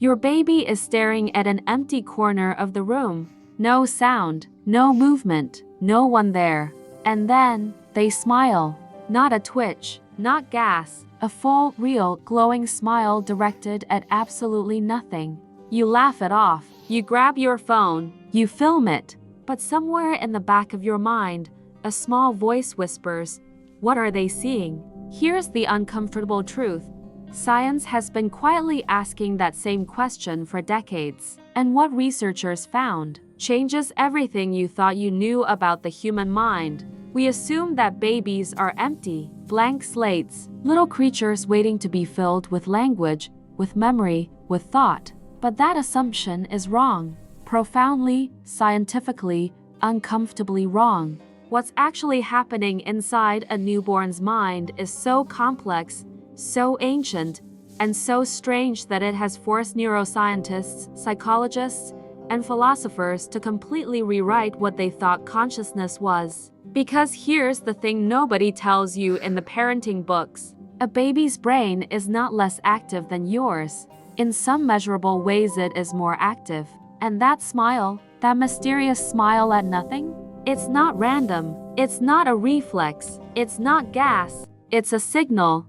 Your baby is staring at an empty corner of the room. No sound, no movement, no one there. And then, they smile. Not a twitch, not gas, a full, real, glowing smile directed at absolutely nothing. You laugh it off. You grab your phone. You film it. But somewhere in the back of your mind, a small voice whispers, "What are they seeing?" Here's the uncomfortable truth. Science has been quietly asking that same question for decades. And what researchers found changes everything you thought you knew about the human mind. We assume that babies are empty, blank slates, little creatures waiting to be filled with language, with memory, with thought. But that assumption is wrong. Profoundly, scientifically, uncomfortably wrong. What's actually happening inside a newborn's mind is so complex, so ancient, and so strange that it has forced neuroscientists, psychologists, and philosophers to completely rewrite what they thought consciousness was. Because here's the thing nobody tells you in the parenting books. A baby's brain is not less active than yours. In some measurable ways it is more active. And that smile, that mysterious smile at nothing, it's not random. It's not a reflex. It's not gas. It's a signal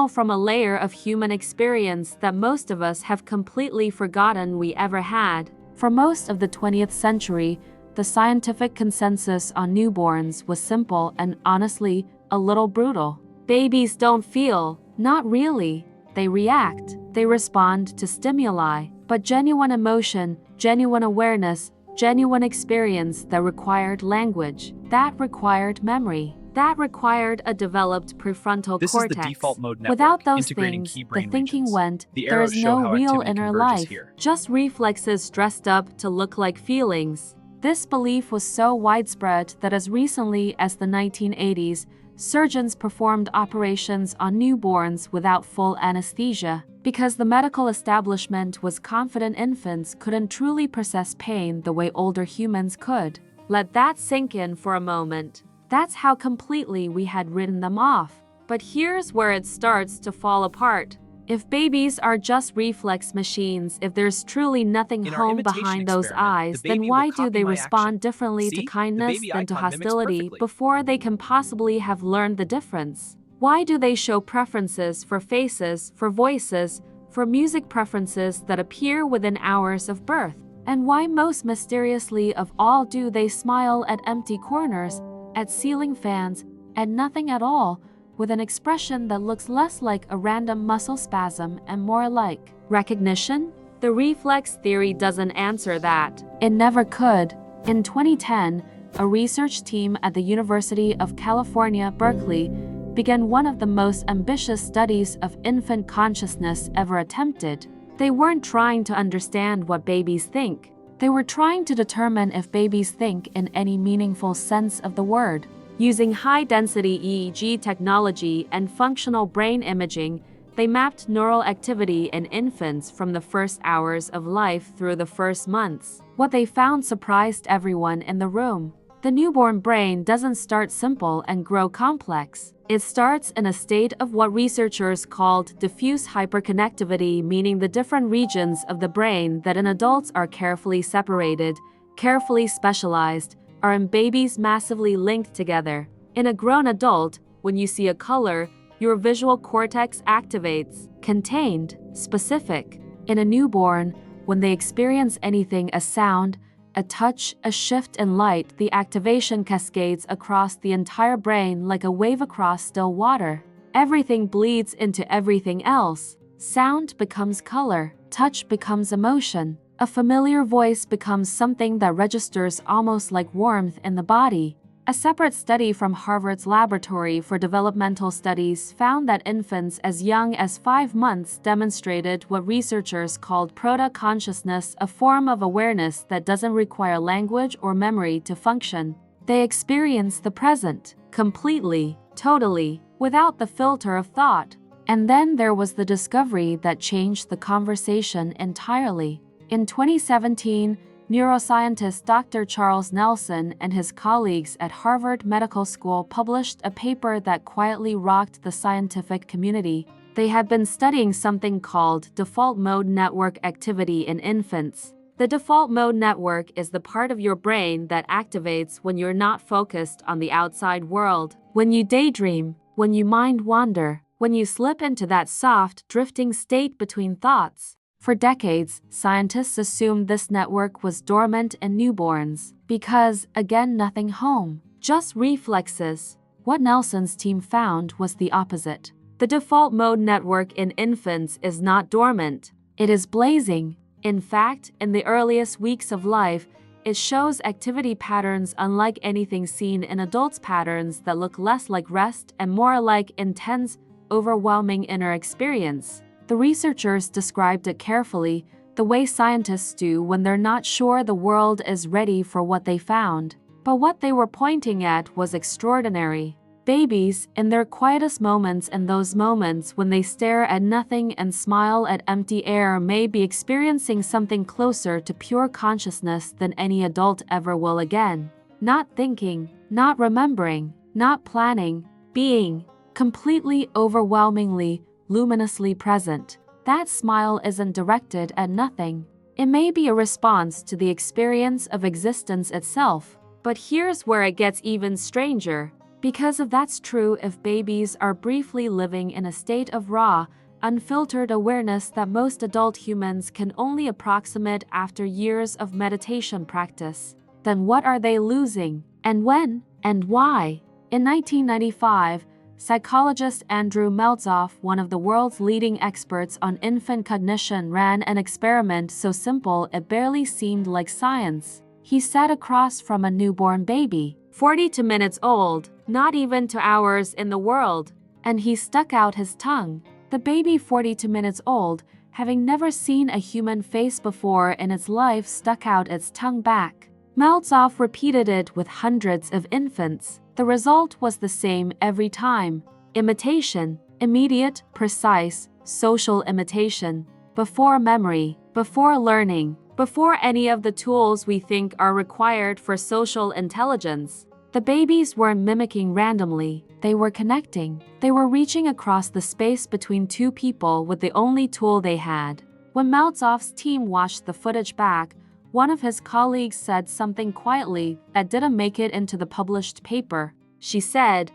from a layer of human experience that most of us have completely forgotten we ever had. For most of the 20th century, the scientific consensus on newborns was simple and honestly, a little brutal. Babies don't feel, not really. They react, they respond to stimuli, but genuine emotion, genuine awareness, genuine experience that required language, that required memory, that required a developed prefrontal This cortex. is the default mode network, Without those integrating things, key the brain thinking regions. went, The there arrows is show no how real activity inner converges life, here. just reflexes dressed up to look like feelings. This belief was so widespread that as recently as the 1980s, surgeons performed operations on newborns without full anesthesia, because the medical establishment was confident infants couldn't truly process pain the way older humans could. Let that sink in for a moment. That's how completely we had written them off. But here's where it starts to fall apart. If babies are just reflex machines, if there's truly nothing In our home imitation behind those experiment, eyes, the then baby why will do copy they my respond action. differently See? to The kindness baby than to icon mimics hostility perfectly. before they can possibly have learned the difference? Why do they show preferences for faces, for voices, for music preferences that appear within hours of birth? And why most mysteriously of all do they smile at empty corners, at ceiling fans, at nothing at all, with an expression that looks less like a random muscle spasm and more like recognition? The reflex theory doesn't answer that. It never could. In 2010, a research team at the University of California, Berkeley, began one of the most ambitious studies of infant consciousness ever attempted. They weren't trying to understand what babies think. They were trying to determine if babies think in any meaningful sense of the word. Using high-density EEG technology and functional brain imaging, they mapped neural activity in infants from the first hours of life through the first months. What they found surprised everyone in the room. The newborn brain doesn't start simple and grow complex. It starts in a state of what researchers called diffuse hyperconnectivity, meaning the different regions of the brain that in adults are carefully separated, carefully specialized, are in babies massively linked together. In a grown adult, when you see a color, your visual cortex activates, contained, specific. In a newborn, when they experience anything, a sound, a touch, a shift in light, the activation cascades across the entire brain like a wave across still water. Everything bleeds into everything else. Sound becomes color, touch becomes emotion. A familiar voice becomes something that registers almost like warmth in the body. A separate study from Harvard's Laboratory for Developmental Studies found that infants as young as 5 months demonstrated what researchers called proto-consciousness, a form of awareness that doesn't require language or memory to function. They experience the present, completely, totally, without the filter of thought. And then there was the discovery that changed the conversation entirely. In 2017, neuroscientist Dr. Charles Nelson and his colleagues at Harvard Medical School published a paper that quietly rocked the scientific community. they had been studying something called default mode network activity in infants. The default mode network is the part of your brain that activates when you're not focused on the outside world, when you daydream, when you mind wander, when you slip into that soft, drifting state between thoughts. For decades, scientists assumed this network was dormant in newborns because, again, nothing home, just reflexes. What Nelson's team found was the opposite. The default mode network in infants is not dormant, it is blazing. In fact, in the earliest weeks of life, it shows activity patterns unlike anything seen in adults, patterns that look less like rest and more like intense, overwhelming inner experience. The researchers described it carefully, the way scientists do when they're not sure the world is ready for what they found. But what they were pointing at was extraordinary. Babies, in their quietest moments and those moments when they stare at nothing and smile at empty air, may be experiencing something closer to pure consciousness than any adult ever will again. Not thinking, not remembering, not planning, being completely, overwhelmingly, luminously present. That smile isn't directed at nothing. It may be a response to the experience of existence itself. But here's where it gets even stranger. Because if that's true, if babies are briefly living in a state of raw, unfiltered awareness that most adult humans can only approximate after years of meditation practice, then what are they losing? And when? And why? In 1995, psychologist Andrew Meltzoff, one of the world's leading experts on infant cognition, ran an experiment so simple it barely seemed like science. He sat across from a newborn baby, 42 minutes old, not even 2 hours in the world, and he stuck out his tongue. The baby, 42 minutes old, having never seen a human face before in its life, stuck out its tongue back. Meltzoff repeated it with hundreds of infants. The result was the same every time. Imitation, immediate, precise, social imitation. Before memory, before learning, before any of the tools we think are required for social intelligence. The babies weren't mimicking randomly, they were connecting. They were reaching across the space between two people with the only tool they had. When Meltzoff's team watched the footage back, one of his colleagues said something quietly that didn't make it into the published paper. She said,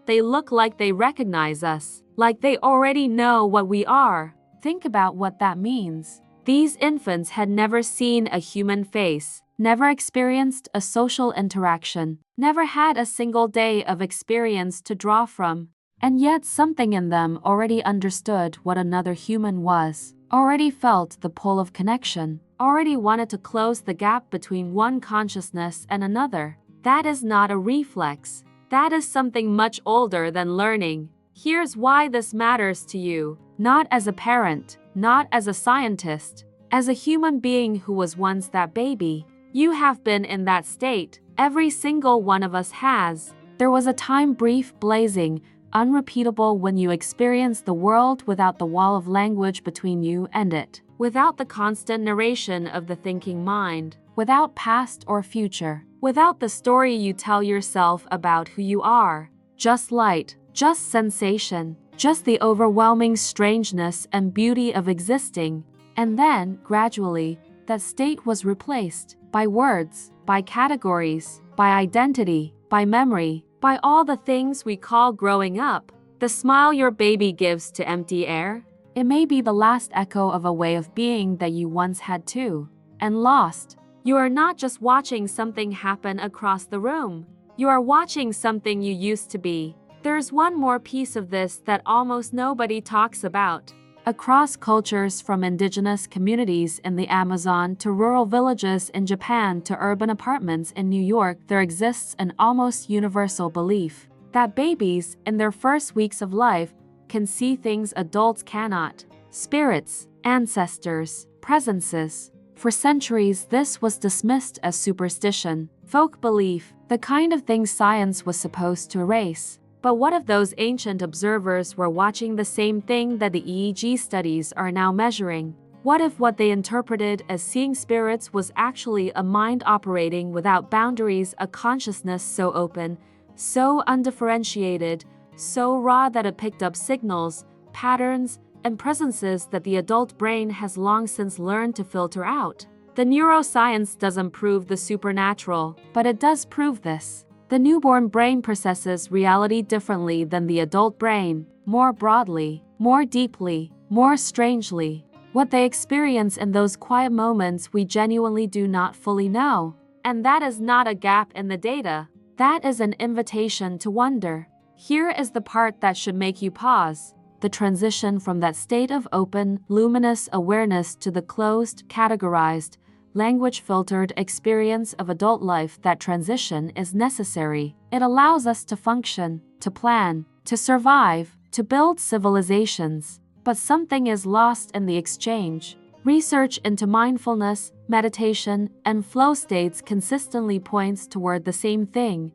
"They look like they recognize us, like they already know what we are." Think about what that means. These infants had never seen a human face, never experienced a social interaction, never had a single day of experience to draw from. And yet something in them already understood what another human was, already felt the pull of connection, already wanted to close the gap between one consciousness and another. That is not a reflex. That is something much older than learning. Here's why this matters to you. Not as a parent, not as a scientist, as a human being who was once that baby. You have been in that state. Every single one of us has. There was a time, brief, blazing, unrepeatable, when you experienced the world without the wall of language between you and it, without the constant narration of the thinking mind, without past or future, without the story you tell yourself about who you are. Just light, just sensation, just the overwhelming strangeness and beauty of existing. And then, gradually, that state was replaced by words, by categories, by identity, by memory, by all the things we call growing up. The smile your baby gives to empty air, it may be the last echo of a way of being that you once had too, and lost. You are not just watching something happen across the room. You are watching something you used to be. There's one more piece of this that almost nobody talks about. Across cultures, from indigenous communities in the Amazon to rural villages in Japan to urban apartments in New York, there exists an almost universal belief that babies, in their first weeks of life, can see things adults cannot. Spirits, ancestors, presences. For centuries, this was dismissed as superstition, folk belief, the kind of thing science was supposed to erase. But what if those ancient observers were watching the same thing that the EEG studies are now measuring? What if what they interpreted as seeing spirits was actually a mind operating without boundaries, a consciousness so open, so undifferentiated, so raw that it picked up signals, patterns, and presences that the adult brain has long since learned to filter out. The neuroscience doesn't prove the supernatural, but it does prove this. The newborn brain processes reality differently than the adult brain, more broadly, more deeply, more strangely. What they experience in those quiet moments we genuinely do not fully know. And that is not a gap in the data. That is an invitation to wonder. Here is the part that should make you pause. The transition from that state of open, luminous awareness to the closed, categorized, language-filtered experience of adult life. That transition is necessary. It allows us to function, to plan, to survive, to build civilizations. But something is lost in the exchange. Research into mindfulness, meditation, and flow states consistently points toward the same thing.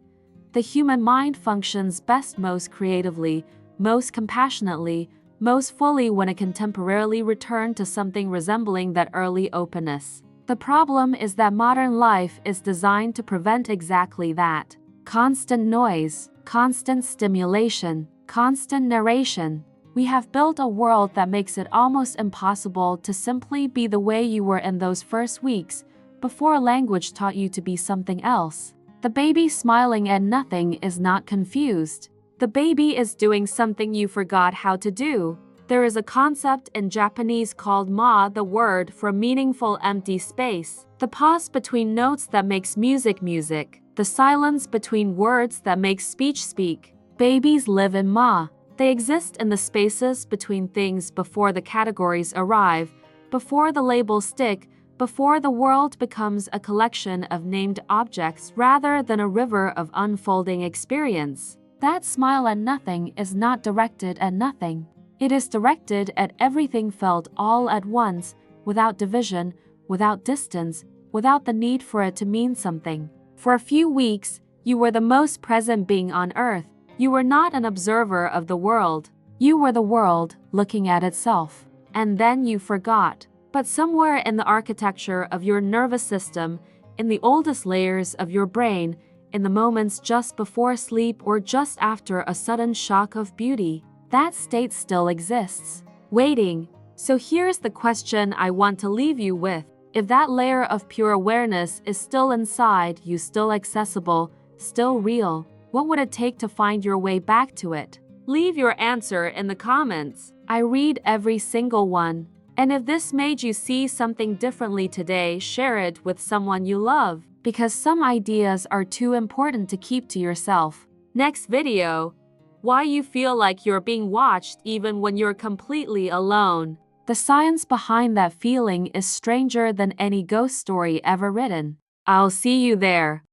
The human mind functions best most creatively, most compassionately, most fully when it can temporarily return to something resembling that early openness. The problem is that modern life is designed to prevent exactly that. Constant noise, constant stimulation, constant narration. We have built a world that makes it almost impossible to simply be the way you were in those first weeks, before language taught you to be something else. The baby smiling at nothing is not confused. The baby is doing something you forgot how to do. There is a concept in Japanese called ma, the word for meaningful empty space. The pause between notes that makes music music. The silence between words that makes speech speak. Babies live in ma. They exist in the spaces between things before the categories arrive, before the labels stick, before the world becomes a collection of named objects rather than a river of unfolding experience. That smile at nothing is not directed at nothing. It is directed at everything felt all at once, without division, without distance, without the need for it to mean something. For a few weeks, you were the most present being on earth. You were not an observer of the world. You were the world, looking at itself. And then you forgot. But somewhere in the architecture of your nervous system, in the oldest layers of your brain, in the moments just before sleep or just after a sudden shock of beauty, that state still exists, waiting. So here's the question I want to leave you with. If that layer of pure awareness is still inside you, still accessible, still real, what would it take to find your way back to it? Leave your answer in the comments. I read every single one. And if this made you see something differently today, share it with someone you love, because some ideas are too important to keep to yourself. Next video: why you feel like you're being watched even when you're completely alone. The science behind that feeling is stranger than any ghost story ever written. I'll see you there.